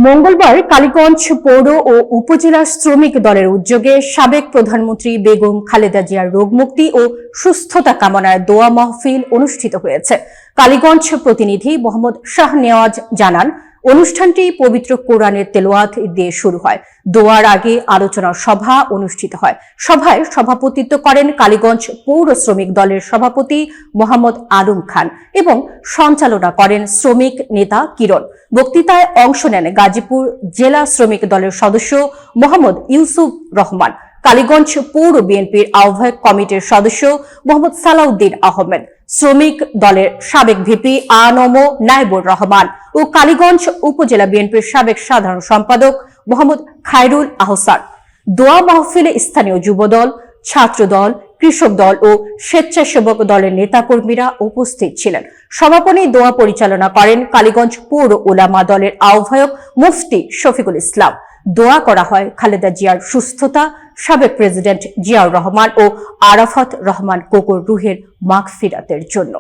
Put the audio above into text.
মঙ্গলবার কালীগঞ্জ পৌর ও উপজেলা শ্রমিক দলের উদ্যোগে সাবেক প্রধানমন্ত্রী বেগম খালেদা জিয়ার রোগমুক্তি ও সুস্থতা কামনায় দোয়া মাহফিল অনুষ্ঠিত হয়েছে। কালীগঞ্জ প্রতিনিধি মোহাম্মদ শাহনেওয়াজ জানান, অনুষ্ঠানটি পবিত্র কোরআনের তেলাওয়াত দিয়ে শুরু হয়। দোয়ার আগে আলোচনা সভা অনুষ্ঠিত হয়। সভায় সভাপতিত্ব করেন কালীগঞ্জ পৌর শ্রমিক দলের সভাপতি মোহাম্মদ আলম খান এবং সঞ্চালনা করেন শ্রমিক নেতা কিরণ। বক্তৃতায় অংশ নেন গাজীপুর জেলা শ্রমিক দলের সদস্য মোহাম্মদ ইউসুফ রহমান, কালীগঞ্জ পৌর বিএনপির আহ্বায়ক কমিটির সদস্য মোহাম্মদ সালাউদ্দিন আহমেদ, শ্রমিক দলের সাবেক ভিপি আনম নাইবুর রহমান ও কালীগঞ্জ উপজেলা বিএনপির সাবেক সাধারণ সম্পাদক মোহাম্মদ খায়রুল আহসান। দোয়া মাহফিলে স্থানীয় যুবদল, ছাত্রদল, কৃষক দল ও স্বেচ্ছাসেবক দলের নেতাকর্মীরা উপস্থিত ছিলেন। সমাপনী দোয়া পরিচালনা করেন কালীগঞ্জ পৌর উলামা দলের আহ্বায়ক মুফতি শফিকুল ইসলাম। দোয়া করা হয় খালেদা জিয়ার সুস্থতা, সাবেক প্রেসিডেন্ট জিয়াউর রহমান ও আরাফাত রহমান কোকোর রুহের মাগফিরাতের জন্য।